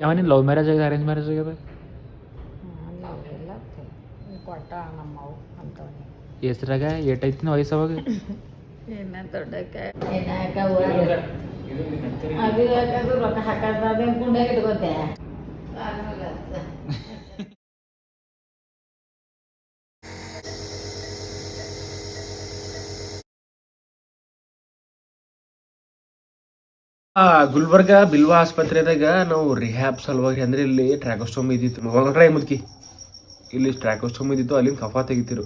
ಯಾವ ನೀನು love marriage ಆಗಿದೆ ಅರೇಂಜ್ ಮ್ಯಾರೇಜ್ ಆಗ್ಯದ ನಾವೆಲ್ಲ ಕೊಟ್ಟ ನಮ್ಮವು ಅಂತವನಿ ಹೆಸ್ರಾಗ ಏಟೈತಿನ ವಯಸ್ಸು ಅವಾಗ ಏನ ದೊಡ್ಡಕ್ಕೆ ಏನಾಕ ಅದು ಯಾಕದು ರೊಕ್ಕ ಹಾಕದ ಅದೇನು ಕುಂಡಾಗ ಇಟ್ಕೋತೆ ಗುಲ್ಬರ್ಗ ಬಿಲ್ವಾ ಆಸ್ಪತ್ರೆದಾಗ ನಾವು ರಿಹ್ಯಾಬ್ ಸಲುವಾಗಿ ಅಂದ್ರೆ ಇಲ್ಲಿ ಟ್ರ್ಯಾಕೋಸ್ಟೋಮ್ ಇದ್ದಿತ್ತು ಟ್ರೈ ಮುದ್ಕಿ ಇಲ್ಲಿ ಟ್ರ್ಯಾಕೋಸ್ಟೋಮ್ ಇದ್ದಿತ್ತು ಅಲ್ಲಿಂದ ಕಫಾ ತೆಗಿತಿರು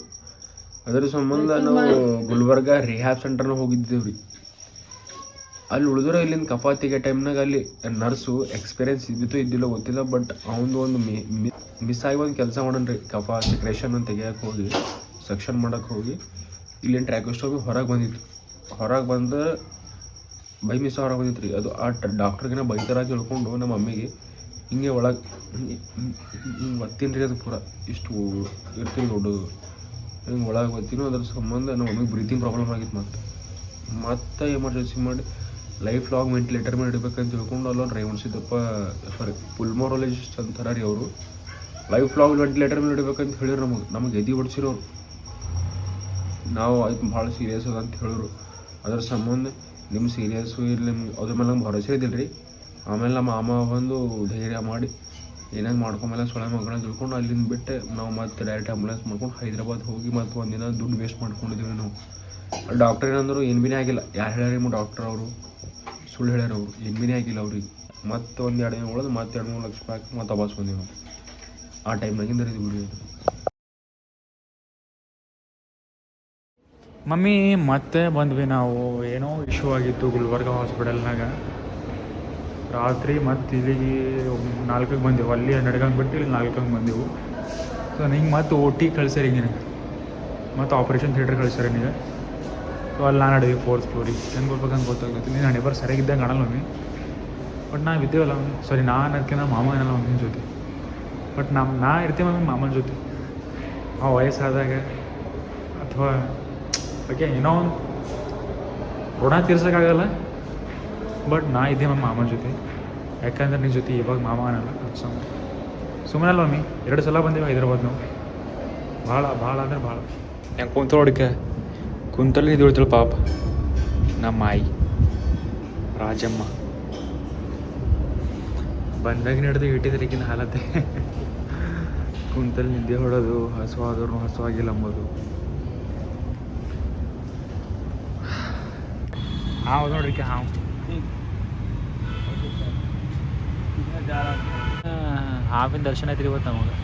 ಅದ್ರ ಸಂಬಂಧ ನಾವು ಗುಲ್ಬರ್ಗ ರಿಹ್ಯಾಬ್ ಸೆಂಟರ್ನ ಹೋಗಿದ್ದೇವ್ರಿ ಅಲ್ಲಿ ಉಳಿದ್ರೆ ಇಲ್ಲಿಂದ ಕಫಾ ತೆಗಿಯೋ ಟೈಮ್ನಾಗ ಅಲ್ಲಿ ನರ್ಸು ಎಕ್ಸ್ಪೀರಿಯನ್ಸ್ ಇದ್ದಿತ್ತು ಇದ್ದಿಲ್ಲ ಗೊತ್ತಿಲ್ಲ ಬಟ್ ಅವನು ಒಂದು ಮಿಸ್ ಆಗಿ ಒಂದು ಕೆಲಸ ಮಾಡೋಣ್ರಿ ಕಫಾ ಸೆಕ್ರೇಷನ್ ತೆಗಿಯಕ್ಕೆ ಹೋಗಿ ಸೆಕ್ಷನ್ ಮಾಡೋಕ್ಕೆ ಹೋಗಿ ಇಲ್ಲಿನ ಟ್ರ್ಯಾಕೋಸ್ಟೋಮಿ ಹೊರಗೆ ಬಂದಿತ್ತು ಹೊರಗೆ ಬಂದು ಬೈ ಮಿಸ್ ಹೊರಗೆ ಬಂದಿತ್ತು ರೀ ಅದು ಆ ಡಾಕ್ಟ್ರಿಗಿನ ಬೈತರಾಗಿ ಹೇಳ್ಕೊಂಡು ನಮ್ಮ ಮಮ್ಮಿಗೆ ಹಿಂಗೆ ಒಳಗೆ ಹಿಂಗೆ ಒತ್ತೀನಿ ರೀ ಅದು ಪೂರ ಇಷ್ಟು ಇರ್ತೀನಿ ದೊಡ್ಡದು ಹಿಂಗೆ ಒಳಗೆ ಬರ್ತೀನೋ ಅದ್ರ ಸಂಬಂಧ ನಮ್ಮ ಮಮ್ಮಿಗೆ ಬ್ರೀತಿಂಗ್ ಪ್ರಾಬ್ಲಮ್ ಆಗಿತ್ತು ಮತ್ತೆ ಎಮರ್ಜೆನ್ಸಿ ಮಾಡಿ ಲೈಫ್ ಲಾಂಗ್ ವೆಂಟಿಲೇಟರ್ ಮೇಲೆ ಇಡಬೇಕಂತ ತಿಳ್ಕೊಂಡು ಅಲ್ಲೊಂದು ರೇವಣ್ ಸಿದ್ದಪ್ಪ ಪುಲ್ಮೋರಾಲಜಿಸ್ಟ್ ಅಂತಾರ ರೀ ಅವರು ಲೈಫ್ ಲಾಂಗ್ ವೆಂಟಿಲೇಟರ್ ಮೇಲೆ ಇಡಬೇಕಂತ ಹೇಳಿದ್ರು ನಮಗೆ ಎದೆ ಹೊಡ್ಸಿರೋರು ನಾವು ಆಯ್ತು ಭಾಳ ಸೀರಿಯಸ್ ಅದ ಅಂತ ಹೇಳಿದ್ರು ಅದ್ರ ಸಂಬಂಧ ನಿಮ್ಮ ಸೀರಿಯಸ್ಸು ಇಲ್ಲಿ ನಿಮ್ಗೆ ಅದ್ರ ಮೇಲೆ ನಮ್ಗೆ ಭರೋಸೆ ಇದ್ದಿಲ್ಲ ರೀ ಆಮೇಲೆ ನಮ್ಮ ಮಾಮ ಬಂದು ಧೈರ್ಯ ಮಾಡಿ ಏನೇನು ಮಾಡ್ಕೊಂಬಲ್ಲ ಸೊಳ್ಳೆ ಮಕ್ಕಳನ್ನ ತಿಳ್ಕೊಂಡು ಅಲ್ಲಿಂದ ಬಿಟ್ಟೆ ನಾವು ಮತ್ತೆ ಡೈರೆಕ್ಟ್ ಆಂಬುಲೆನ್ಸ್ ಮಾಡ್ಕೊಂಡು ಹೈದ್ರಾಬಾದ್ ಹೋಗಿ ಮತ್ತು ಒಂದಿನ ದುಡ್ಡು ವೇಸ್ಟ್ ಮಾಡ್ಕೊಂಡಿದ್ದೀವಿ ನಾವು ಡಾಕ್ಟ್ರ್ ಏನಂದ್ರು ಏನು ಭೀನೇ ಆಗಿಲ್ಲ ಯಾರು ಹೇಳ್ಯಾರ ನಿಮ್ಮ ಡಾಕ್ಟ್ರ್ ಅವರು ಸುಳ್ಳು ಹೇಳ್ಯಾರ ಅವರು ಏನು ಭೀನೇ ಆಗಿಲ್ಲ ಅವ್ರಿಗೆ ಮತ್ತೆ ಒಂದು 2 ದಿನ ಉಳಿದು ಮತ್ತೆ 2-3 ಲಕ್ಷ ರೂಪಾಯಿ ಹಾಕಿ ಮತ್ತೆ ವಾಪಸ್ ಬಂದೀವಿ ನಾವು ಆ ಟೈಮ್ನಾಗಿಂದ ಇದು ಬಿಡಿ ಮಮ್ಮಿ ಮತ್ತೆ ಬಂದ್ವಿ ನಾವು ಏನೋ ಇಶ್ಯೂ ಆಗಿತ್ತು ಗುಲ್ಬರ್ಗ ಹಾಸ್ಪಿಟಲ್ನಾಗ ರಾತ್ರಿ ಮತ್ತು ಇಲ್ಲಿಗೆ 4ಕ್ಕೆ ಬಂದೆವು ಅಲ್ಲಿ 12 ಬಿಟ್ಟು ಇಲ್ಲಿ 4ಕ್ಕೆ ಬಂದೆವು ಸೊ ನಿಂಗೆ ಮತ್ತೆ OT ಕಳ್ಸ್ಯಾರ ಹಿಂಗೆ ಮತ್ತು ಆಪ್ರೇಷನ್ ಥಿಯೇಟ್ರ್ ಕಳ್ಸ್ಯಾರ ನಿಮಗೆ ಸೊ ಅಲ್ಲಿ ನಾನು ನಡೆದಿ 4th ಫ್ಲೋರಿಗೆ ಹೆಂಗೆ ಬರ್ಬೇಕಂತ ಗೊತ್ತಾಗುತ್ತೆ ನೀನು ಹಣೆಬರ್ ಸರಿಯಾಗಿದ್ದಂಗೆ ಕಾಣಲ್ಲ ಮಮ್ಮಿ ಬಟ್ ನಾವು ಇದ್ದೇವಲ್ಲ ಮಮ್ಮಿ ಸಾರಿ ನಾನು ಅದಕ್ಕೆ ನಮ್ಮ ಮಾಮ ಏನಲ್ಲ ಮಮ್ಮಿನ ಜೊತೆ ಬಟ್ ನಾ ಇರ್ತೀವಿ ಮಮ್ಮಿ ಮಾಮನ ಜೊತೆ ಆ ವಯಸ್ಸಾದಾಗ ಅಥವಾ ಓಕೆ ಏನೋ ಒಂದು ಋಣ ತೀರ್ಸೋಕ್ಕಾಗಲ್ಲ ಬಟ್ ನಾ ಇದ್ದೆ ನಮ್ಮ ಮಾಮನ ಜೊತೆ ಯಾಕಂದ್ರೆ ನಿನ್ನ ಜೊತೆ ಇವಾಗ ಮಾಮ ಅನ್ನಲ್ಲ ಅದು ಸುಮ್ಮನೆ ಅಲ್ಲ ಮಮ್ಮಿ 2 ಸಲ ಬಂದೀವಿ ಹೈದ್ರಾಬಾದ್ ನಾವು ಭಾಳ ಅಂದ್ರೆ ಭಾಳ ಹೆಂಗೆ ಕುಂತೋಡಿಕೆ ಕುಂತಲ್ಲಿ ನಿಂತು ಪಾಪ ನಮ್ಮ ಆಯಿ ರಾಜಮ್ಮ ಬಂದಾಗ ನಡೆದು ಇಟ್ಟಿದ್ರಿಗಿನ ಹಾಲತ್ತೆ ಕುಂತಲ್ಲಿ ನಿದ್ದೆ ಹೊಡೋದು ಹಸುವಾದ್ರೂ ಹಸುವಾಗಿಲ್ಲ ಅಂಬೋದು ಹಾವು ನೋಡ್ರಿಕೆ ಹಾವು ಹಾವಿನ ದರ್ಶನ ಐತ್ರಿ ಇವತ್ತು ನಮಗೆ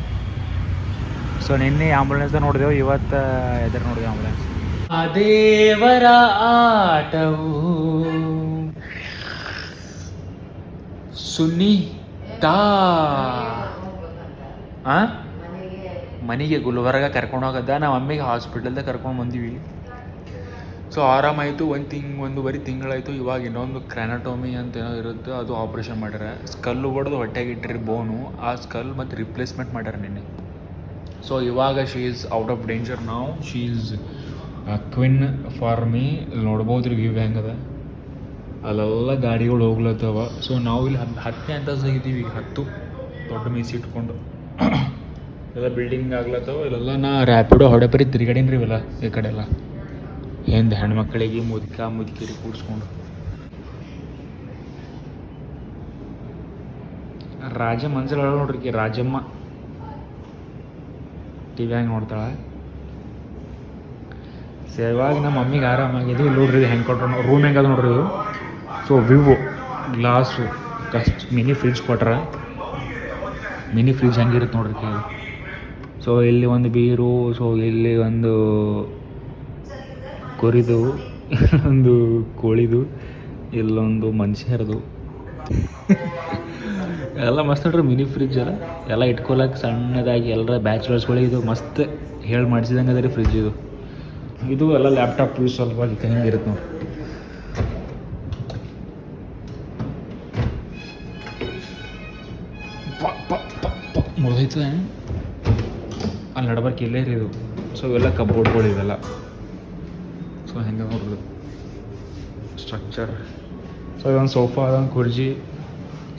ಸೊ ನಿನ್ನೆ ಆಂಬುಲೆನ್ಸ್ದಾಗ ನೋಡಿದೆವು ಇವತ್ತು ಎದುರು ನೋಡಿದೆವು ಆಂಬುಲೆನ್ಸ್ ಆ ದೇವರ ಆಟವು ಸುನೀತಾ ಮನೆಗೆ ಗುಲ್ಬರ್ಗ ಕರ್ಕೊಂಡು ಹೋಗದ ನಮ್ಮ ಮಮ್ಮಿಗೆ ಹಾಸ್ಪಿಟಲ್ದಾಗ ಕರ್ಕೊಂಡು ಬಂದೀವಿ ಸೊ ಆರಾಮಾಯಿತು ಒಂದೂವರೆ ತಿಂಗಳಾಯಿತು ಇವಾಗ ಇನ್ನೊಂದು ಕ್ರ್ಯಾನಟೋಮಿ ಅಂತ ಏನೋ ಇರುತ್ತೆ ಅದು ಆಪ್ರೇಷನ್ ಮಾಡ್ಯಾರ ಸ್ಕಲ್ಲು ಹೊಡೆದು ಹೊಟ್ಟೆಗೆ ಇಟ್ಟಿರಿ ಬೋನು ಆ ಸ್ಕಲ್ ಮತ್ತು ರಿಪ್ಲೇಸ್ಮೆಂಟ್ ಮಾಡ್ಯಾರ ನಿನ್ನೆ ಸೊ ಇವಾಗ she is out of danger ನಾವು she is queen for me ಇಲ್ಲಿ ನೋಡ್ಬೋದು ರೀ ವ್ಯೂ ಹೆಂಗದ ಅಲ್ಲೆಲ್ಲ ಗಾಡಿಗಳು ಹೋಗ್ಲತ್ತವ ಸೊ ನಾವು ಇಲ್ಲಿ 10ನೇ ಅಂತಸ್ತಾಗಿದ್ದೀವಿ ಈಗ 10 ದೊಡ್ಡ ಮೀಸಿ ಇಟ್ಕೊಂಡು ಎಲ್ಲ ಬಿಲ್ಡಿಂಗ್ ಆಗ್ಲತ್ತವ ಇಲ್ಲೆಲ್ಲ ನಾ ರ್ಯಾಪಿಡೋ ಹೊಡೆಪರಿ ತಿರುಗಾಡೀನಿ ರೀ ಇವೆಲ್ಲ ಈ ಕಡೆ ಎಲ್ಲ ಹಿಂದೆ ಹೆಣ್ಮಕ್ಳಿಗೆ ಮುದುಕಿರಿ ಕೂಡಿಸ್ಕೊಂಡು ರಾಜ ಮನ್ಸಲ್ಲಿ ಹೇಳ ನೋಡ್ರಿ ರಾಜಮ್ಮ ಟಿವಿಯಾಗ ನೋಡ್ತಾಳೆ ಸೇವಾಗಿ ನಮ್ಮ ಮಮ್ಮಿಗೆ ಆರಾಮಾಗಿದ್ದು ಇಲ್ಲಿ ನೋಡ್ರಿ ಹೆಂಗೆ ಕೊಟ್ರು ರೂಮ್ ಹೆಂಗದ ನೋಡ್ರಿ ಇದು so Vivo glass mini fridge ಕೊಟ್ರ ಮಿನಿ ಫ್ರಿಜ್ ಹೆಂಗಿರುತ್ತೆ ನೋಡ್ರಿ ಸೊ ಇಲ್ಲಿ ಒಂದು ಬೀರು ಸೊ ಇಲ್ಲಿ ಒಂದು ಕುರಿದು ಒಂದು ಕೋಳಿದು ಇಲ್ಲೊಂದು ಮನುಷ್ಯರದು ಎಲ್ಲ ಮಸ್ತ್ ನೋಡ್ರಿ ಮಿನಿ ಫ್ರಿಜ್ ಎಲ್ಲ ಇಟ್ಕೊಳಕ್ಕೆ ಸಣ್ಣದಾಗಿ ಎಲ್ಲರ ಬ್ಯಾಚುಲರ್ಸ್ಗಳಿಗೆ ಇದು ಮಸ್ತ್ ಹೇಳಿ ಮಾಡಿಸಿದಂಗೆ ಅದ ರೀ ಫ್ರಿಜ್ ಇದು ಎಲ್ಲ ಲ್ಯಾಪ್ಟಾಪ್ ಯೂಸ್ ಸ್ವಲ್ಪ ಹಿಂಗಿರುತ್ತೆ ನೋಡಿ ಮುಗಿದೈತು ಅಲ್ಲಿ ನಡ್ಬರ್ಕ್ ಇಲ್ಲೇ ರೀ ಇದು ಸೊ ಇವೆಲ್ಲ ಕಬೋರ್ಡ್ಗಳು ಇವೆಲ್ಲ ಸೊ ಹೆಂಗೆ ನೋಡ್ರಿ ಸ್ಟ್ರಕ್ಚರ್ ಸೊ ಇದೊಂದು ಸೋಫಾ ಅದೊಂದು ಕುರ್ಜಿ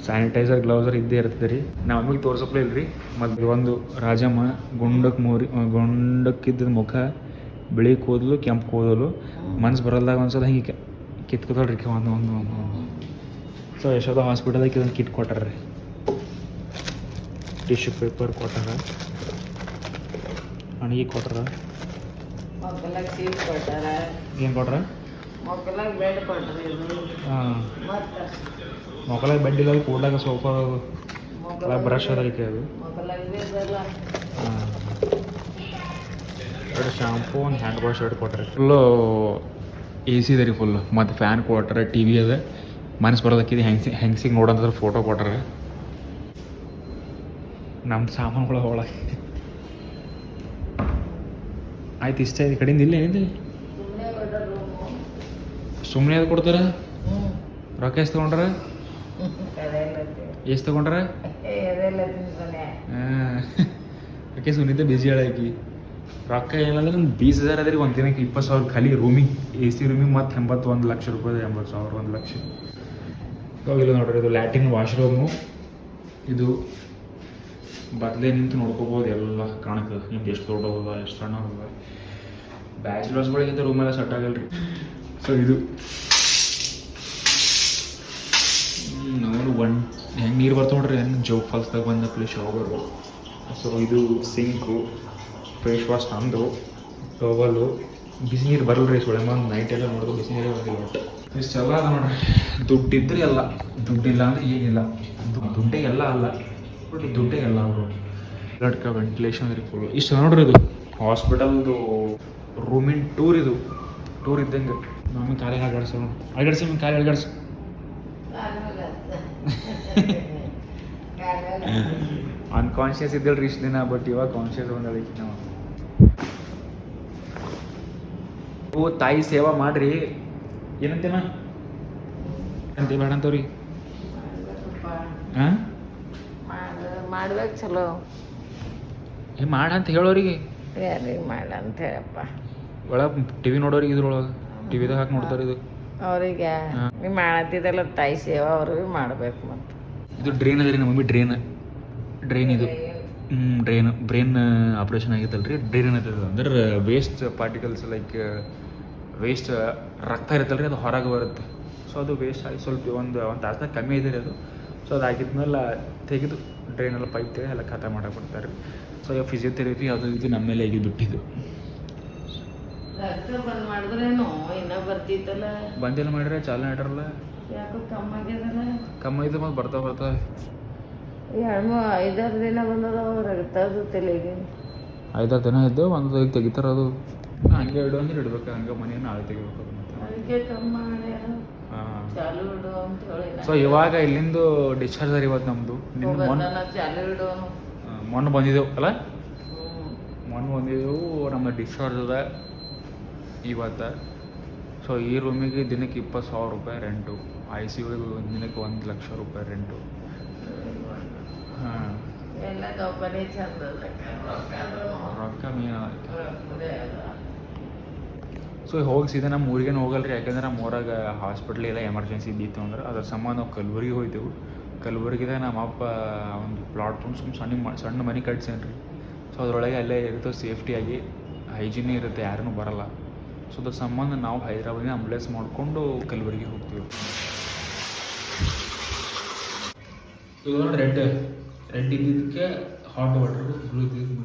ಸ್ಯಾನಿಟೈಸರ್ ಗ್ಲೌಸರ್ ಇದ್ದೇ ಇರ್ತದೆ ರೀ. ನಾವು ಅಮ್ಮಿಗೆ ತೋರ್ಸಪ್ಲೇ ಇಲ್ರಿ. ಮತ್ತು ಒಂದು ರಾಜಮ್ಮ ಗುಂಡಕ್ಕಿದ್ದ ಮುಖ, ಬಿಳಿ ಕೂದಲು, ಕೆಂಪು ಕೂದಲು, ಮನ್ಸು ಬರಲ್ದಾಗ ಒಂದ್ಸಲ ಹಿಂಗೆ ಕಿತ್ಕೋತಾಳ್ರಿ ಒಂದು. ಸೊ ಯಶೋಧ ಹಾಸ್ಪಿಟಲ್ದಾಗ ಇದೊಂದು ಕಿಟ್ ಕೊಟ್ಟಾರ್ರಿ. ಟಿಶ್ಯೂ ಪೇಪರ್ ಕೊಟ್ಟಾರ, ಅಣಿಗೆ ಕೊಟ್ಟಾರ. ಮಕ್ಕಳಿಗೆ ಸೀಟ್ ಕೊಟ್ಟಾರ, ಏನು ಕೊಟ್ರ? ಮಕ್ಕಳಿಗೆ ಬೆಡ್ ಕೊಟ್ರಿ. ಹಾಂ, ಮತ್ತು ಮಕ್ಕಳಿಗೆ ಬೆಡ್ ಇಲ್ಲ, ಕೂಡಲಾಗ ಸೋಫಾ ಬ್ರಷ್ ಅದಕ್ಕೆ ಅದು. ಮಕ್ಕಳಿಗೆ ಬೇಕಲ್ಲ. ಹಾಂ, ಎರಡು ಶಾಂಪೂ, ಒಂದು ಹ್ಯಾಂಡ್ ವಾಶ್ ಎರಡು ಕೊಟ್ರಿ. ಫುಲ್ಲು ಎ ಸಿ ಇದೆ ರೀ ಫುಲ್ಲು. ಮತ್ತು ಫ್ಯಾನ್ ಕೊಟ್ಟಾರೆ, ಟಿ ವಿ ಅದ. ಮನಸ್ಸು ಬರೋದಕ್ಕಿದೆ ಹೆಂಗ್ಸಿಗೆ ನೋಡೋಂದ್ರೆ ಫೋಟೋ ಕೊಟ್ಟಾರೆ. ನಮ್ಮ ಸಾಮಾನುಗಳು ಒಳಗೆ ಆಯ್ತು. ಇಷ್ಟ ಈ ಕಡೆಯಿಂದ ಇಲ್ಲ ಏನಿದೆ, ಸುಮ್ಮನೆ ಅದು ಕೊಡ್ತಾರೆ. ರೊಕ್ಕ ಎಷ್ಟು ತೊಗೊಂಡ್ರೆ? ಎಷ್ಟು ತೊಗೊಂಡ್ರೆ? ಹಾಂ, ಯಾಕೆ ಸುನೀತೆ ಬಿಜಿ ಹೇಳಾಕಿ ರೊಕ್ಕ ಏನಂದ್ರೆ ನನ್ನ 20,000 ಅದ ರೀ. ಒಂದು ದಿನಕ್ಕೆ 20,000 ಖಾಲಿ ರೂಮಿಗೆ, ಎ ಸಿ ರೂಮಿಗೆ. ಮತ್ತು 81 ಲಕ್ಷ ರೂಪಾಯಿ, 80,000, 1 ಲಕ್ಷ. ಹೋಗಿಲ್ಲ ನೋಡ್ರಿ. ಇದು ಲ್ಯಾಟಿನ್ ವಾಶ್ರೂಮು. ಇದು ಬದಲೇ ನಿಂತು ನೋಡ್ಕೋಬೋದು, ಎಲ್ಲ ಕಾಣ್ತದೆ. ಹಿಂಗೆ ಎಷ್ಟು ದೊಡ್ಡದ, ಎಷ್ಟು ಸಣ್ಣ ಹೋದ. ಬ್ಯಾಚುಲರ್ಸ್ಗಳಿಗಿಂತ ರೂಮೆಲ್ಲ ಸೆಟ್ ಆಗಲ್ಲ ರೀ. ಸೊ ಇದು ನೋಡಿ ಹೆಂಗೆ ನೀರು ಬರ್ತಾವೆ ನೋಡ್ರಿ, ಹೆಂಗೆ ಜೋಗ್ ಫಾಲ್ಸ್ದಾಗ ಬಂದ ಪ್ಲೇಸ್ ಶವರು. ಸೊ ಇದು ಸಿಂಕು, ಫೇಸ್ ವಾಶ್ ತಂದು, ಟವಲು. ಬಿಸಿ ನೀರು ಬರಲ್ಲ ರೀ ಸುಳೆ ಬಂದು ನೈಟೆಲ್ಲ ನೋಡಿದ್ರು ಬಿಸಿ ನೀರೇ ಬರಲ್ಲ ಒಟ್ಟು. ಇಷ್ಟೆಲ್ಲ ಅದ ನೋಡ್ರಿ. ದುಡ್ಡಿದ್ರೆ ಎಲ್ಲ, ದುಡ್ಡಿಲ್ಲ ಅಂದರೆ ಏನಿಲ್ಲ. ದುಡ್ಡೇ ಎಲ್ಲ ಅಲ್ಲ, ಬಟ್ ದುಡ್ಡೇ ಎಲ್ಲ ಅವರು. ಲಡ್ಕ ವೆಂಟಿಲೇಷನ್ ರೀ ಫುಲ್. ಇಷ್ಟು ನೋಡ್ರಿ, ಇದು ಹಾಸ್ಪಿಟಲ್ದು ರೂಮಿನ ಟೂರ್. ಇದು ಟೂರ್ ಇದ್ದಂಗೆ. ನಮಗೆ ಕಾಲಿಗೆ ಅಲ್ಗಾಡ್ಸಿ ಕಾಲಿ ಅಲ್ಗಾಡ್ಸಿ. ಅನ್ಕಾನ್ಷಿಯಸ್ ಇದ್ದಲ್ರಿ ಇಷ್ಟು ದಿನ, ಬಟ್ ಇವಾಗ ಕಾನ್ಷಿಯಸ್ ಬಂದಳಿಕೆ. ನಾವು ತಾಯಿ ಸೇವಾ ಮಾಡ್ರಿ. ಏನಂತೇನ ಅಂತ ಬೇಡ ಅಂತವ್ರಿ. ಹಾಂ, ಮಾಡ್ಬೇಕು ಚಲೋ. ಮಾಡಂತ ಹೇಳೋರಿಗೆ, ಯಾರಿಗೆ ಮಾಡ ಅಂತ ಹೇಳಪ್ಪ. ಒಳಗೆ ಟಿವಿ ನೋಡೋರಿಗೆ, ಇದ್ರೊಳಗೆ ಟಿವಿದಾಗ ಹಾಕಿ ನೋಡ್ತಾರೆ. ಇದು ಅವ್ರಿಗೆ ನೀವು ಮಾಡತ್ತಿದ್ದಲ್ಲ ತಾಯಿ ಸೇವಾ, ಅವ್ರಿಗೆ ಮಾಡ್ಬೇಕು. ಮತ್ತು ಇದು ಡ್ರೈನ್ ಅದ ರೀ ನಮ್ಮ ಮಮ್ಮಿ. ಡ್ರೈನ್ ಇದು ಬ್ರೈನ್ ಆಪ್ರೇಷನ್ ಆಗಿತ್ತಲ್ಲ ರೀ. ಡ್ರೈನ್ ಏನಂತದ ಅಂದ್ರೆ ವೇಸ್ಟ್ ಪಾರ್ಟಿಕಲ್ಸ್, ಲೈಕ್ ವೇಸ್ಟ್ ರಕ್ತ ಇರುತ್ತಲ್ಲ ರೀ, ಅದು ಹೊರಗೆ ಬರುತ್ತೆ. ಸೊ ಅದು ವೇಸ್ಟ್ ಆಗಿ ಸ್ವಲ್ಪ ಒಂದು ತಾಸ್ದಾಗ ಕಮ್ಮಿ ಇದೆ ರೀ ಅದು. ಸೊ ಅದು ಆಗಿದ್ಮೇಲೆ ತೆಗೆದು ಡ್ರೈನೆಲ್ಲ ಪೈಪ್ ತೆಗೆ ಎಲ್ಲ ಖಾತೆ ಮಾಡಕ್ಕೆ ಬಿಡ್ತಾರೆ. ಸೊ ಈಗ ಫಿಸಿಯೋಥೆರಪಿ ಅದು ಇದು ನಮ್ಮ ಮೇಲೆ ಈಗ ಬಿಟ್ಟಿದ್ದು. ರಕ್ತ ಬಂದ್ ಮಾಡಿದ್ರೇನು ಇನ್ನೂ ಬರ್ತಿತ್ತಲ್ಲ. ಬಂದಿಲ್ಲ ಮಾಡಿದ್ರೆ ಚಾಲನೆ ಇಟ್ರಲ್ಲ. ಯಾಕೋ ಕಮ್ಮಿ ಆಗ್ಯದಲ್ಲ. ಕಮ್ಮಿ ಇದೆ, ಮತ್ತು ಬರ್ತಾ 5-6 ದಿನ ಬಂದದ ರಕ್ತದು ತಲೆಗೆ. 5-6 ದಿನ ಇದ್ದು ಒಂದು ಈಗ ತೆಗಿತಾರೆ. ಅದು ಹಂಗೆ ಇಡು ಅಂದ್ರೆ ಇಡ್ಬೇಕು, ಹಂಗೆ ಮನೆಯನ್ನು ಆಳು ತೆಗಿಬೇಕು. ಅದಕ್ಕೆ ಕಮ್ಮಿ ಮಾಡ್ಯಾರ. ಹಾಂ, ಚಾಲು ಇಡು ಅಂತ ಹೇಳಿ. ಸೊ ಇವಾಗ ಇಲ್ಲಿಂದು ಡಿಸ್ಚಾರ್ಜ್ ಅದ ಇವತ್ತು ನಮ್ಮದು. ಚಾಲು ಇಡು ಮೊನ್ನೆ ಬಂದಿದ್ದೆವು ಅಲ್ಲ, ಮೊನ್ನೆ ಬಂದಿದ್ದೆವು. ನಮ್ಮ ಡಿಸ್ಚಾರ್ಜ್ ಅದ ಇವತ್ತು. ಸೊ ಈ ರೂಮಿಗೆ ದಿನಕ್ಕೆ 20,000 ರೂಪಾಯಿ ರೆಂಟು. ICU ದಿನಕ್ಕೆ 1 ಲಕ್ಷ ರೂಪಾಯಿ ರೆಂಟು. ಹಾಂ, ಎಲ್ಲ ದವಾಖಾನೆ ಚಂದ ರೊಕ್ಕ ಮೇನ್. ಸೊ ಹೋಗಿ ಸೀದಾ ನಮ್ಮ ಊರಿಗೆ ಹೋಗಲ್ಲ ರೀ. ಯಾಕೆಂದ್ರೆ ನಮ್ಮ ಊರಾಗ ಹಾಸ್ಪಿಟ್ಲ್ ಎಲ್ಲ ಎಮರ್ಜೆನ್ಸಿ ಇದ್ದಿತ್ತು ಅಂದ್ರೆ ಅದ್ರ ಸಂಬಂಧ ನಾವು ಕಲಬುರ್ಗಿಗೆ ಹೋಯ್ತೇವೆ. ಕಲಬುರ್ಗಿದಾಗ ನಮ್ಮ ಅಪ್ಪ ಒಂದು ಪ್ಲಾಟ್ ತೊಗೊಂಡು ಸಣ್ಣ ಮನೆ ಕಟ್ಸೇನು ರೀ. ಸೊ ಅದರೊಳಗೆ ಅಲ್ಲೇ ಇರ್ತವೆ, ಸೇಫ್ಟಿಯಾಗಿ ಹೈಜೀನೇ ಇರುತ್ತೆ, ಯಾರೂ ಬರಲ್ಲ. ಸೊ ಅದ್ರ ಸಂಬಂಧ ನಾವು ಹೈದ್ರಾಬಾದಿನ ಆಂಬುಲೆನ್ಸ್ ಮಾಡಿಕೊಂಡು ಕಲಬುರ್ಗಿಗೆ ಹೋಗ್ತೀವಿ. ಇದು ನೋಡಿ ರೆಡ್ ಇದ್ದಿದ್ದಕ್ಕೆ ಹಾಟ್ ವಾಟರು, ಬ್ಲೂ ಇದ್ದಿದ್ದು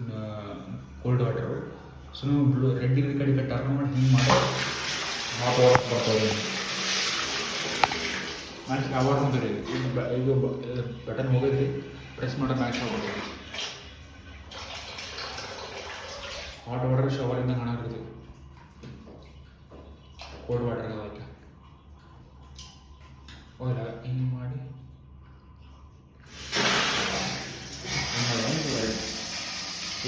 ಕೋಲ್ಡ್ ವಾಟರು. ಸೊ ನೀವು ರೆಡ್ ಇದ್ದ ಕಡೆ ಟರ್ನ್ ಮಾಡಿ ಹಿಂಗೆ ಮಾಡಿ ಹಾಟ್ ವಾಟರ್ ಬರ್ತದೆ. ಮ್ಯಾಚ್ ಕವರ್ ಅಂತೀರಿ. ಇದು ಬಟನ್ ಹೋಗಿದ್ರಿ, ಪ್ರೆಸ್ ಮಾಡೋ ಮ್ಯಾಚ್ ಆಗೋದು. ಹಾಟ್ ವಾಟರ್ ಶವರಿಂದ ಕಾಣಾಕ್ತಿದ್ವಿ, ಕೋಲ್ಡ್ ವಾಟರ್ ಅದಕ್ಕೆ ಹೋಗಿಲ್ಲ. ಹಿಂಗೆ ಮಾಡಿ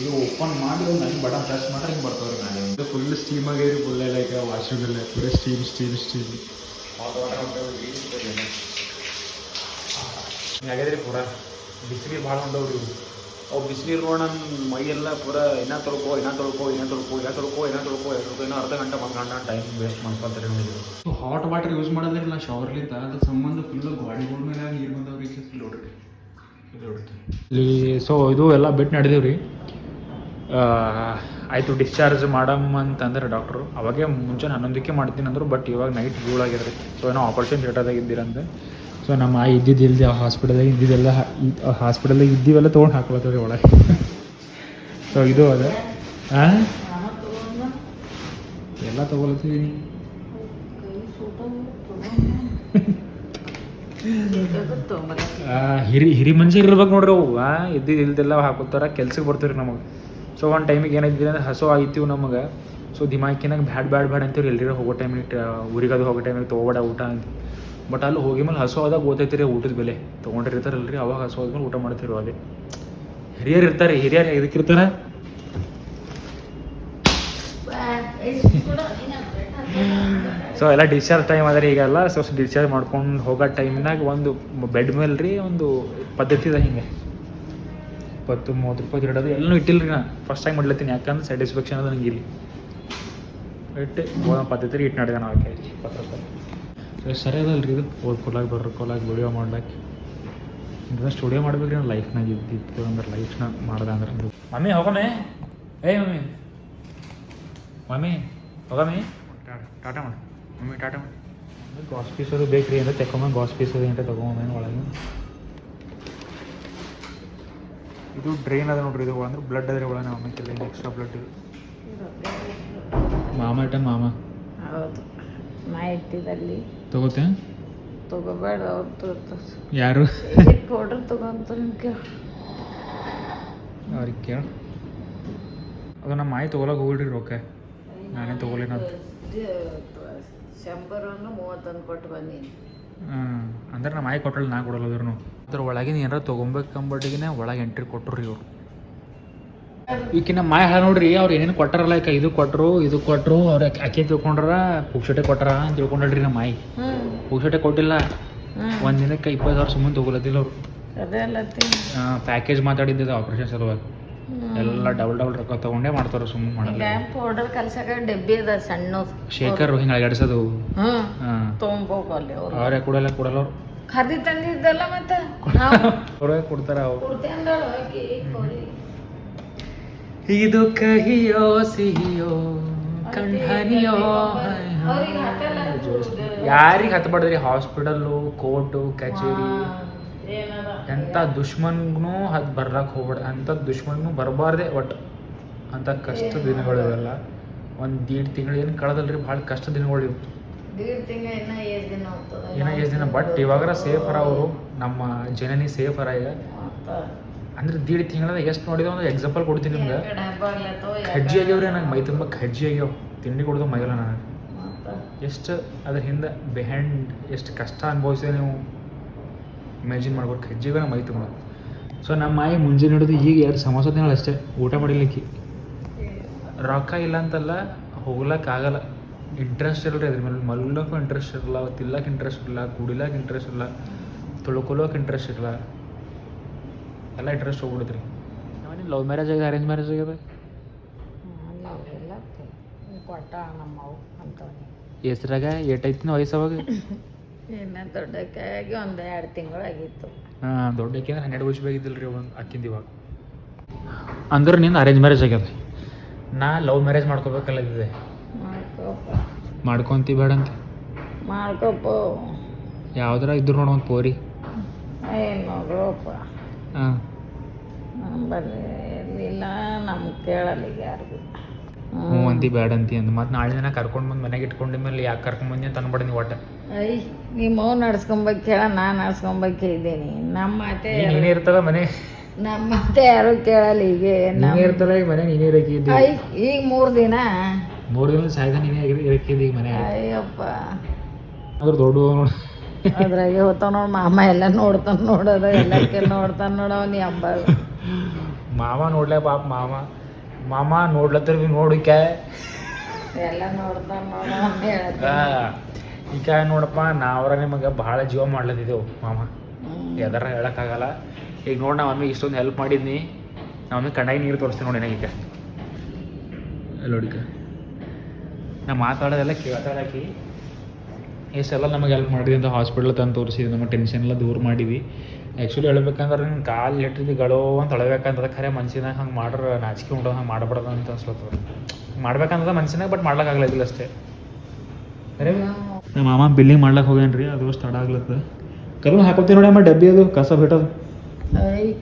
ಇದು ಓಪನ್ ಮಾಡಿ ಒಂದು ಹಂಗೆ ಬಟನ್ ಪ್ರೆಸ್ ಮಾಡ್ರೆ ಹಿಂಗೆ ಬರ್ತಾವ್ರಿ ಮೇಲೆ. ಫುಲ್ ಸ್ಟೀಮ್ ಆಗ್ಯದ್ರಿ, ಫುಲ್ ಎಲ್ಲ ಈಗ ವಾಶ್ರೂಮೆಲ್ಲ ಫುಲ್ ಸ್ಟೀಮ್ ಹಾಟ್ ವಾಟರ್ ಹಾಗಾದ್ರಿ ಪೂರ ಬಿಸಿಲಿಗೆ ಭಾಳ ಹೊಂಟವ್ರಿ ಇವು. ಅವು ಬಿಸಿನೀರು ನೋಡಿ ನನ್ನ ಮೈಯೆಲ್ಲ ಪೂರ ಇನ್ನೂ ತೊಳ್ಕೊ ಇನ್ನೂ ಅರ್ಧ ಗಂಟೆ 1 ಗಂಟೆ ಟೈಮ್ ವೇಸ್ಟ್ ಮಾಡ್ಕೊತಾರೆ ನೋಡಿದ್ರು. ಸೊ ಹಾಟ್ ವಾಟರ್ ಯೂಸ್ ಮಾಡೋದ್ರಿಂದ ಶವರ್ಲಿಂದ ಅದ್ರ ಸಂಬಂಧ ಫುಲ್ಲು ಗಾಡಿಗಳ ಮೇಲೆ ನೀರು ಬಂದವ್ರಿಗೆ ನೋಡ್ರಿ ಇಲ್ಲಿ. ಸೊ ಇದು ಎಲ್ಲ ಬಿಟ್ಟು ನಡೆದೀವಿ ರೀ. ಆಯಿತು ಡಿಸ್ಚಾರ್ಜ್ ಮಾಡಮ್ಮ ಅಂತಂದ್ರೆ ಡಾಕ್ಟ್ರು. ಅವಾಗೇ ಮುಂಚೆ 11ಕ್ಕೆ ಮಾಡ್ತೀನಿ ಅಂದರು, ಬಟ್ ಇವಾಗ ನೈಟ್ 7 ಆಗಿದ್ರಿ. ಸೊ ಏನೋ ಆಪರೇಷನ್ ಥಿಯೇಟರ್ದಾಗ ಇದ್ದೀರಂತೆ. ಸೊ ನಮ್ಮ ಇದ್ದಿದ್ದಿಲ್ದೆ ಆ ಹಾಸ್ಪಿಟಲ್ದಾಗ ಇದ್ದಿದ್ದೆಲ್ಲ ಹಾಸ್ಪಿಟಲ್ದಾಗ ಇದ್ದೀವೆಲ್ಲ ತೊಗೊಂಡು ಹಾಕ್ಲತ್ತವ್ರಿ ಒಳಗೆ. ಸೊ ಇದು ಅದೇ ಎಲ್ಲ ತೊಗೊಳತ್ತೀನಿ. ಹಿರಿ ಮನುಷ್ಯರು ಇರ್ಬೇಕು ನೋಡ್ರಿ ಅವು. ಇಲ್ದೆಲ್ಲ ಹಾಕೋತಾರ ಕೆಲ್ಸಕ್ಕೆ ಬರ್ತೀವಿ ರೀ ನಮಗೆ. ಸೊ ಒಂದು ಟೈಮಿಗೆ ಏನಾಯ್ತಿದೆ ಅಂದ್ರೆ ಹಸು ಆಗಿತ್ತೀವಿ ನಮಗೆ. ಸೊ ದಿಮಾಕಿನಾಗ ಬ್ಯಾಡ್ ಅಂತೀವಿ ಎಲ್ಲರೂ ಹೋಗೋ ಟೈಮಿಗೆ, ಊರಿಗದು ಹೋಗೋ ಟೈಮಿಗೆ ತೊಗೋಬೇಡ ಊಟ ಅಂತ. ಬಟ್ ಅಲ್ಲಿ ಹೋಗಿ ಮೇಲೆ ಹಸು ಆದಾಗ ಗೊತ್ತೈತಿ ರೀ ಊಟದ ಬೆಲೆ. ತೊಗೊಂಡಿರ್ತಾರಲ್ರಿ ಅವಾಗ ಹಸು ಆದ್ಮೇಲೆ ಊಟ ಮಾಡ್ತೀವಿ. ಅದೇ ಹಿರಿಯರು ಇರ್ತಾರೆ. ಹಿರಿಯರು ಇದಕ್ಕಿರ್ತಾರೆ. ಸೊ ಎಲ್ಲ ಡಿಸ್ಚಾರ್ಜ್ ಟೈಮ್ ಅದ ರೀ ಈಗೆಲ್ಲ. ಸೊ ಡಿಸ್ಚಾರ್ಜ್ ಮಾಡ್ಕೊಂಡು ಹೋಗೋ ಟೈಮ್ನಾಗ ಒಂದು ಬೆಡ್ ಮೇಲೆ ರೀ ಒಂದು ಪದ್ಧತಿ ಇದೆ ಹಿಂಗೆ 20-30 ರೂಪಾಯಿ ಇಡೋದು ಎಲ್ಲನೂ ಇಟ್ಟಿಲ್ಲ ರೀ. ನಾನು ಫಸ್ಟ್ ಟೈಮ್ ಮಾಡ್ಲತ್ತೀನಿ, ಯಾಕಂದ್ರೆ ಸ್ಯಾಟಿಸ್ಫ್ಯಾಕ್ಷನ್ ಅದು ನಂಗೆ ಇಲ್ಲಿ ಇಟ್ಟು ಪದ್ಧತಿ ರೀ ಇಟ್ಟು ನಡೆದ ನಾವು 20 ರೂಪಾಯಿ. ಸೊ ಸರಿ ಅದಲ್ಲ ರೀ ಇದು ಓದ್ಕೊಲಾಗಿ ಬರ್ಕೊಲಾಗಿ ವಿಡಿಯೋ ಮಾಡ್ಲಾಕೆ. ಇಂಥ ಸ್ಟುಡಿಯೋ ಮಾಡ್ಬೇಕು ರೀ ನಾನು ಲೈಫ್ನಾಗ ಇದ್ದಿತ್ತು ಅಂದ್ರೆ ಲೈಫ್ನಾಗ ಮಾಡ್ದೆ ಅಂದ್ರೆ. ಮಮ್ಮಿ ಹೋಗಮೆ, ಮಮ್ಮಿ ಹೋಗಮ್ಮಿ, ಟಾಟಾ ಮಾಡಿ ಮಮ್ಮಿ, ಟಾಟಾ ಮಾಡಿ. ಗಾಸ್ ಪೀಸ್ ಅದು ಬೇಕು ರೀ ಅಂತ ತೆಕೊಂಬ, ಗಾಸ್ ಪೀಸ್ ಅದು ಅಂತ ತೊಗೊಂಬ ಒಳಗೆ. ಇದು ಡ್ರೈನ್ ಅದ ನೋಡ್ರಿ. ಇದು ಅಂದ್ರೆ ಬ್ಲಡ್ ಅದ್ರಿ ಒಳಗೆ ಆಮೇಲೆ ಏನು ಎಕ್ಸ್ಟ್ರಾ ಬ್ಲಡ್ ಇದು ಮಾಮ ಹೌದು ನಾ ಇಟ್ಟಿದಲ್ಲಿ ತಗೋತೆ ತಗೋಬೇಡ. ಯಾರು ಕೊಡ್ರಿ ತಗೊಂತ ಅವ್ರಿಗೆ ಕೇಳ. ಅದು ನಮ್ಮ ಮಾಯಿ ತೊಗೊಳಕ್ಕೆ ಹೋಗ್ರಿ ರೊಕ್ಕ, ನಾನೇ ತೊಗೊಲೇನ. 130 ಕೊಟ್ಟು ಬಂದೀನಿ. ಅಂದ್ರೆ ನಮ್ಮ ಮಾಯಿ ಕೊಟ್ಟಲ್ಲ, ನಾ ಕೊಡಲ್ಲದ್ರು. ಅದ್ರ ಒಳಗಿನ ಏನಾರ ತೊಗೊಬೇಕಂಬಟ್ಟಿಗೆ ಒಳಗೆ ಎಂಟ್ರಿ ಕೊಟ್ಟರು ರೀ ಅವರು. ಈಕಿ ನಮ್ಮ ಮಾಯಿ ಹಾಳು ನೋಡ್ರಿ, ಅವ್ರು ಏನೇನು ಕೊಟ್ಟಾರಲ್ಲ, ಈಗ ಇದು ಕೊಟ್ಟರು ಅವ್ರು ಅಕ್ಕಿ ತಿಳ್ಕೊಂಡ್ರ ಪುಕ್ಷಟೆ ಕೊಟ್ಟಾರ ಅಂತ ತಿಳ್ಕೊಂಡ್ರಿ. ನಮ್ಮ ಮಾಯಿ ಪುಕ್ಷಟೆ ಕೊಟ್ಟಿಲ್ಲ. ಒಂದು ದಿನಕ್ಕೆ 20,000 ಸುಮ್ಮನೆ ತೊಗೊಳತ್ತಿಲ್ಲ ಅವರು. ಪ್ಯಾಕೇಜ್ ಮಾತಾಡಿದ್ದ ಆಪ್ರೇಷನ್ ಸಲುವಾಗಿ ಎಲ್ಲ ಡಬಲ್ ರೊಕ್ಕ ತೊಗೊಂಡೇ ಮಾಡ್ತಾರ. ಸುಮ್ಮನೆ ಮಾಡಲ್ಲ. ಪೌಡರ್ ಕಲ್ಸಕ ಡಬ್ಬಿ ಅದ ಸಣ್ಣ ಶೇಖರ್ ಹಿಂಗೆ ಅಳಗಾಡ್ಸೋದು ತೊಗೊಂಬೋಗಲ್ಲಿ ಅವ್ರು. ಅವರೇ ಕೊಡಲ್ಲ ಅವ್ರು. ಖರೀದಿ ತಂದಿದ್ದಲ್ಲ ಮತ್ತೆ ಅವರೇ ಕೊಡ್ತಾರ. ಅವ್ರು ಇದು ಕಹಿಯೋ ಸಿಹಿಯೋ ಕಂಠನಿಯೋ ಯಾರಿಗೆ ಹತ್ಬಾರ್ದ್ರಿ. ಹಾಸ್ಪಿಟಲ್ಲು, ಕೋರ್ಟು, ಕಚೇರಿ ಎಂಥ ದುಶ್ಮನ್ಗೂ ಅದು ಬರ್ಲಕ್ಕೆ ಹೋಗ್ಬೇಡ. ಅಂಥ ದುಶ್ಮನ್ಗೂ ಬರಬಾರ್ದೆ ಒಟ್ಟು. ಅಂಥ ಕಷ್ಟ ದಿನಗಳು ಇವೆಲ್ಲ. 1-1.5 ತಿಂಗಳು ಏನು ಕಳೆದಲ್ರಿ, ಭಾಳ ಕಷ್ಟ ದಿನಗಳು ಇವು. ಏನೋ ಎಷ್ಟು ದಿನ. ಬಟ್ ಇವಾಗಾರ ಸೇಫರ ಅವರು, ನಮ್ಮ ಜನನಿ ಸೇಫರ ಈಗ. ಅಂದ್ರೆ 1.5 ತಿಂಗಳದ ಎಷ್ಟು ನೋಡಿದ ಒಂದು ಎಕ್ಸಾಂಪಲ್ ಕೊಡ್ತೀನಿ ನಿಮ್ಗೆ. ಖಜ್ಜಿ ಆಗ್ಯಾವ್ರಿ ನಂಗೆ, ಮೈ ತುಂಬ ಖಜ್ಜಿ ಆಗ್ಯಾವ. ತಿಂಡಿ ಕೊಡೋದು ಮೈಯಲ್ಲ ನನಗೆ. ಎಷ್ಟು ಅದ್ರ ಹಿಂದೆ ಬಿಹೈಂಡ್ ಎಷ್ಟು ಕಷ್ಟ ಅನುಭವಿಸಿದೆ ನೀವು ಇಮ್ಯಾಜಿನ್ ಮಾಡ್ಬೋದು. ಖಜ್ಜಿಗೆ ಮೈ ತುಂಬ. ಸೊ ನಮ್ಮ ಮಾಯಿ ಮುಂಜಾನೆ ಹಿಡಿದು ಈಗ 2 ಸಮೋಸ ತಿನ್ನೋಳು ಅಷ್ಟೇ, ಊಟ ಮಾಡಿರ್ಲಿಕ್ಕೆ. ರೊಕ್ಕ ಇಲ್ಲ ಅಂತಲ್ಲ, ಹೋಗ್ಲಕ್ಕಾಗಲ್ಲ. ಇಂಟ್ರೆಸ್ಟ್ ಇರಲ್ಲ ರೀ ಅದ್ರ ಮೇಲೆ. ಮಲ್ಗೋಕ್ಕೂ ಇಂಟ್ರೆಸ್ಟ್ ಇರಲ್ಲ, ತಿಲ್ಲಕ್ಕೆ ಇಂಟ್ರೆಸ್ಟ್ ಇರಲ್ಲ, ಕುಡಿಲಕ್ಕೆ ಇಂಟ್ರೆಸ್ಟ್ ಇಲ್ಲ, ತೊಳ್ಕೊಳೋಕೆ ಇಂಟ್ರೆಸ್ಟ್ ಇರಲ್ಲ. ಎಲ್ಲ ಇಂಟ್ರೆಸ್ಟ್ ಹೋಗ್ಬಿಡುತ್ತೆ ರೀ. ಲವ್ ಮ್ಯಾರೇಜ್ ಆಗಿದೆ, ಅರೇಂಜ್ ಮ್ಯಾರೇಜ್ ಆಗಿದೆ? ಕೊಟ್ಟ ನಮ್ಮವು ಅಂತ ಹೆಸ್ರಾಗ ಏಟೈತಿನ ವಯಸ್ಸು ಅವಾಗ? ಇನ್ನು ದೊಡ್ಡಕ್ಕಾಗಿ 1-2 ತಿಂಗಳು ಆಗಿತ್ತು. ದೊಡ್ಡಕ್ಕೆ ಅಂದ್ರೆ 12 ವರ್ಷ ಬೇಕಿದ್ದಿಲ್ಲ ರೀ ಒಂದು ಅಕ್ಕಿಂದ ಇವಾಗ. ಅಂದ್ರೆ ನಿಂದು ಅರೇಂಜ್ ಮ್ಯಾರೇಜ್ ಆಗ್ಯದ. ನಾ ಲವ್ ಮ್ಯಾರೇಜ್ ಮಾಡ್ಕೋಬೇಕಲ್ಲದಿದೆ. ಮಾಡ್ಕೊಂತಿ ಬೇಡ ಅಂತ ಮಾಡ್ಕೊಪ್ಪ. ಯಾವ್ದಾರ ಇದ್ರು ನೋಡು ಒಂದು ಪೋರಿ. ಏನು ನೋಡ್ರಪ್ಪ, ನಂಬಲ್ಲಿ ಇರಲಿಲ್ಲ, ನಮ್ಗೆ ಕೇಳಲ್ಲ ಈಗ ಯಾರಿಗೂ. ಹ್ಞೂ ಅಂತಿ ಬೇಡ ಅಂತಿ ಅಂದು ಮತ್ತು ನಾಳೆ ದಿನ ಕರ್ಕೊಂಡು ಬಂದು ಮನೆಗೆ ಇಟ್ಕೊಂಡ ಮೇಲೆ ಯಾಕೆ ಕರ್ಕೊಂಡ್ಬಂದಿ ಅಂತ ಅನ್ಬೇಡ ನೀವು ಒಟ್ಟು. ನಿಮ್ಮ ಮಗು ನಡ್ಸ್ಕೊಂಬೇಕು ಕೇಳ, ನಾನು ನಡ್ಸ್ಕೊಂಬೇಕು ಇದ್ದೀನಿ. ನಮ್ಮ ಮಾತೆ ನೀನೇ ಇರ್ತಲ್ಲ ಮನೆ, ನಮ್ಮ ಮಾತೆ ಯಾರು ಕೇಳಲ್ಲ. ಈಗ ನೀನೇ ಇರ್ತಲ್ಲ ಈಗ ಮನೆ, ನೀನೇ ಇರಕ್ಕಿದ್ದಿ. ಈಗ 3 ದಿನ ಸಾಯ್ದ ನೀನೇ ಇರಕ್ಕಿದ್ದಿ ಈಗ ಮನೆ. ಅಯ್ಯಪ್ಪ ಅದ್ರ ದೊಡ್ಡ ನೋಡಿ ಅದ್ರಾಗೆ ಹೋಗ್ತಾವ ನೋಡಿ. ಮಾಮ ಎಲ್ಲ ನೋಡ್ತಾನೆ ನೋಡೋದು, ಎಲ್ಲಕ್ಕೆ ನೋಡ್ತಾನೆ ನೋಡವ. ನೀ ಹಬ್ಬ ಮಾಮ ನೋಡ್ಲೇ ಪಾಪ. ಮಾಮ ನೋಡ್ಲತ್ತರ ಭೀ ನೋಡಿಕೆ ಎಲ್ಲ ನೋಡ್ತಾನೆ ನೋಡ. ಈಗ ನೋಡಪ್ಪ, ನಾವ್ರ ನಿಮಗೆ ಭಾಳ ಜೀವ ಮಾಡ್ಲತ್ತಿದ್ದೆವು ಮಾಮ, ಎದರ ಹೇಳೋಕ್ಕಾಗಲ್ಲ. ಈಗ ನೋಡಿ ನಾವು ಮಮ್ಮಿಗೆ ಇಷ್ಟೊಂದು ಹೆಲ್ಪ್ ಮಾಡಿದ್ನಿ. ನಾವು ಕಣ್ಣಾಗಿ ನೀರು ತೋರಿಸ್ತೀವಿ ನೋಡಿ ನನಗೆ ನೋಡಿಕ ನಾ ಮಾತಾಡೋದೆಲ್ಲ ಕೇಳ್ತಾಳಾಕಿ ಇಷ್ಟೆಲ್ಲ ನಮಗೆ ಹೆಲ್ಪ್ ಮಾಡಿದ್ವಿ ಅಂತ ಹಾಸ್ಪಿಟ್ಲ್ ತಂದು ತೋರಿಸಿದ್ವಿ, ನಮ್ಮ ಟೆನ್ಷನ್ ಎಲ್ಲ ದೂರ ಮಾಡಿದ್ವಿ. ಆ್ಯಕ್ಚುಲಿ ಹೇಳ್ಬೇಕಂದ್ರೆ ನಿನ್ನ ಕಾಲು ಎಟ್ಟಿದ್ದು ಗಳೋ ಅಂತ ಅಳಬೇಕಂತದ ಖರೆ ಮನ್ಸಿನಾಗ ಹಂಗೆ ಮಾಡ್ರೆ ನಾಚಿಕೆ ಉಂಟು, ಹಂಗೆ ಮಾಡಬಾರ್ದು ಅಂತ ಅನ್ಸ್ಲತ್ತದ. ಮಾಡ್ಬೇಕಂತದ ಮನ್ಸಿನಾಗ, ಬಟ್ ಮಾಡ್ಲಿಕ್ಕಾಗ್ಲದಿಲ್ಲ ಅಷ್ಟೇ. ಅರೆ ನಮ್ಮ ಮಾಮ ಬಿಲ್ಲಿಂಗ್ ಮಾಡ್ಲಿಕ್ಕೆ ಹೋಗ್ಯಾನ್ರಿ, ಅದು ಅಷ್ಟು ತಡ ಆಗ್ಲತ್ತದ. ಕಲ್ಲು ಹಾಕೋತೀವಿ ನೋಡಿ ಅಮ್ಮ ಡಬ್ಬಿ ಅದು ಕಸ ಬಿಟ್ಟದು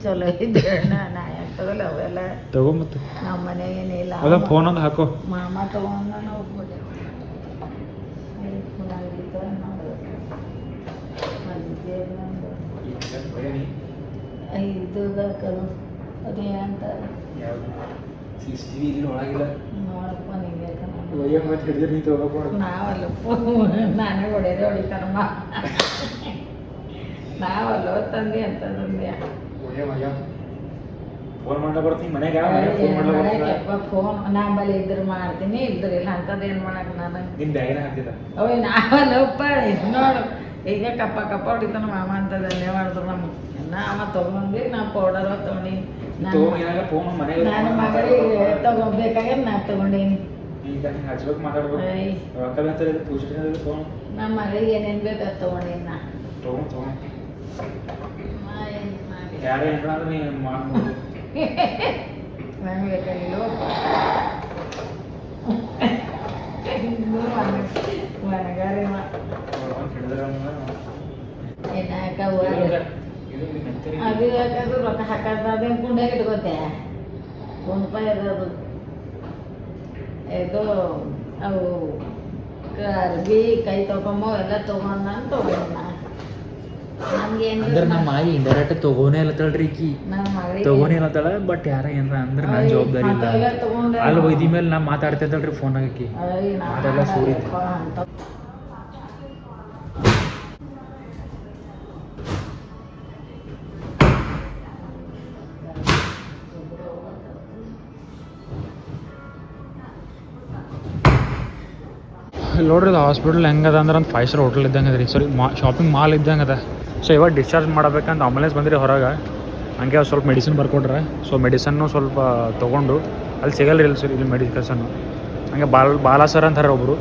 ಚಲೋ ಇದೆ ನಾ ಯಾಕೆ ತಗೊಲ್ಲ ಅವೆಲ್ಲ ತಗೋ ಮತ್ತೆ ನಮ್ಮ ಮನೆಗೇನಿಲ್ಲ. ಅದ ಫೋನ್ ಒಂದು ಹಾಕೋ. ಮಾಮ ತಗೊಂಡ ನಾವು ಇದು ಕರು ಅದೇನಂತ ನೋಡಪ್ಪ ನಾವಲ್ಲಪ್ಪ ನಾನೇ ಹೊಡೆಯೋದೇ ಹೊಡಿತಾರಮ್ಮ. ನಾವಲ್ಲ ತಂದೆ ಅಂತ ತಂದೆ ಫೋನ್ ನಮ್ಮಲ್ಲಿ ಇದ್ರೆ ಮಾಡ್ತೀನಿ, ಇಲ್ದ್ರಿಲ್ಲ ಅಂಥದ್ದೇನು ಮಾಡಕ್ಕೆ ನಾನು ಅವೇ ನಾವಲ್ಲಪ್ಪ. ಇದು ನೋಡು ಈಗ ಕಪ್ಪ ಕಪ್ಪ ಹೊಡಿತಾನ ಮಾಮ ಅಂತ ಧನ್ಯ ಮಾಡಿದ್ರು ನಮ್ಗೆ. ಅವ ತೊಗೊಂಡು ನಾ ಪೌಡರ್ ತೊಗೊಂಡು ನಾನು ಮಗಳಿಗೆ ತಗೋಬೇಕಾದ್ರೆ ನಾ ತಗೊಂಡೀನಿ. ನಮ್ಮ ಮಗಳಿಗೆ ಏನೇನು ಬೇಕು ಅದು ತಗೊಂಡೀನಿ ನಾ. ನಂಗೆ ಬೇಕಾಗಿಲ್ಲ ಮನಗಾರಿ ಏನಾಕ ಅದು ಯಾಕಂದ್ರೆ ರೊಕ್ಕ ಹಾಕೋದು ಅದೇನು ಕುಂಡಾಗ ಇಟ್ಕೋತೆ ₹1 ಇರೋದು ಇದು ಅವು ಅರ್ಬಿ ಕೈ ತೊಗೊಂಬೋ ಎಲ್ಲ ತೊಗೊಂಡ ತೊಗೊಂಡ ಅಂದ್ರೆ ನಮ್ಮ ಮಾಯಿ ಇಂಡೈರೆಕ್ಟ್ ತಗೋನೇ ಇಲ್ಲತ್ತಳ್ರಿ ಈಕಿ, ತಗೋನೇ ಇಲ್ಲತ್ತಳ. ಬಟ್ ಯಾರ ಏನಾರ ಅಂದ್ರೆ ನನ್ನ ಜವಾಬ್ದಾರಿ ಇಲ್ಲ. ಅಲ್ಲಿ ಒಯ್ದಿ ಮೇಲೆ ನಾ ಮಾತಾಡ್ತಿದ್ದಲ್ರಿ ಫೋನ್ ಆಗಿ ಅದೆಲ್ಲ ಸೂರಿ. ನೋಡ್ರಿ ಅದು ಹಾಸ್ಪಿಟಲ್ ಹೆಂಗದ ಅಂದ್ರೆ ಒಂದು 5 ಸ್ಟಾರ್ ಹೋಟೆಲ್ ಇದ್ದಂಗೆ ಅದ ರೀ, ಸಾರಿ ಶಾಪಿಂಗ್ ಮಾಲ್ ಇದ್ದಂಗೆ ಅದ. ಸೊ ಇವಾಗ ಡಿಸ್ಚಾರ್ಜ್ ಮಾಡಬೇಕಂತ ಆಂಬುಲೆನ್ಸ್ ಬಂದಿರಿ ಹೊರಗೆ. ಹಂಗೆ ಸ್ವಲ್ಪ ಮೆಡಿಸಿನ್ ಬರ್ಕೊಟ್ರೆ, ಸೊ ಮೆಡಿಸನ್ನು ಸ್ವಲ್ಪ ತೊಗೊಂಡು ಅಲ್ಲಿ ಸಿಗಲ್ಲ ರೀ ಸರ್ ಇಲ್ಲಿ ಮೆಡಿಕಲ್ಸನ್ನು. ಹಂಗೆ ಬಾಲ ಸರ್ ಅಂತಾರೆ ಒಬ್ಬರು,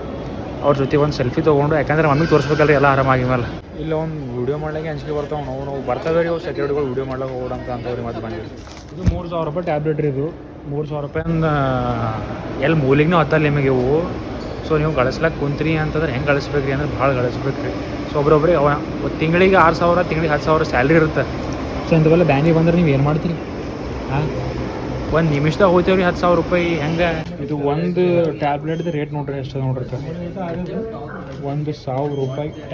ಅವ್ರ ಜೊತೆ ಒಂದು ಸೆಲ್ಫಿ ತೊಗೊಂಡು, ಯಾಕಂದ್ರೆ ಮಮ್ಮಿಗೆ ತೋರಿಸ್ಬೇಕಲ್ರಿ ಎಲ್ಲ ಆರಾಮಾಗಿ ಮೇಲೆ. ಇಲ್ಲ ಒಂದು ವೀಡಿಯೋ ಮಾಡ್ಲಿಕ್ಕೆ ಅಂಜಿಕೆ ಬರ್ತಾವೆ. ನಾವು ಬರ್ತವೆ ರೀ, ಸೆಕ್ಯೂರಿಟಿಗಳು ವೀಡಿಯೋ ಮಾಡ್ಲಿಕ್ಕೆ ಹೋಗೋಣ ಅಂತವ್ರಿ. ಮತ್ತೆ ಬಂದಿರಿ ಇದು ₹3000 ಟ್ಯಾಬ್ಲೆಟ್ ರೀ. ಇದು ₹3000 ಎಲ್ಲಿ ಮೂಲಿಗೂ ಹತ್ತಲ್ಲ ನಿಮಗೆ ಇವು. ಸೊ ನೀವು ಗಳಿಸ್ಲಕ್ಕೆ ಕುಂತ್ರಿ ಅಂತಂದ್ರೆ ಹೆಂಗೆ ಗಳಿಸ್ಬೇಕು ರೀ ಅಂದ್ರೆ ಭಾಳ ಗಳಿಸ್ಬೇಕು ರೀ. ಸೊ ಒಬ್ಬೊಬ್ರಿಗೆ ತಿಂಗಳಿಗೆ 6000 ತಿಂಗಳಿಗೆ 10,000 ಸ್ಯಾಲ್ರಿ ಇರುತ್ತೆ. ಸೊ ಇಂಥವೆಲ್ಲ ಬ್ಯಾಂಕಿಗೆ ಬಂದ್ರೆ ನೀವು ಏನು ಮಾಡ್ತೀರಿ? ಹಾಂ, ಒಂದು ನಿಮಿಷದಾಗ ಹೋಗ್ತೇವೆ ರೀ ₹10,000. ಹೆಂಗೆ ಇದು ಒಂದು ಟ್ಯಾಬ್ಲೆಟ್ದು ರೇಟ್ ನೋಡ್ರಿ ಎಷ್ಟು ನೋಡ್ರಿ, ₹1,000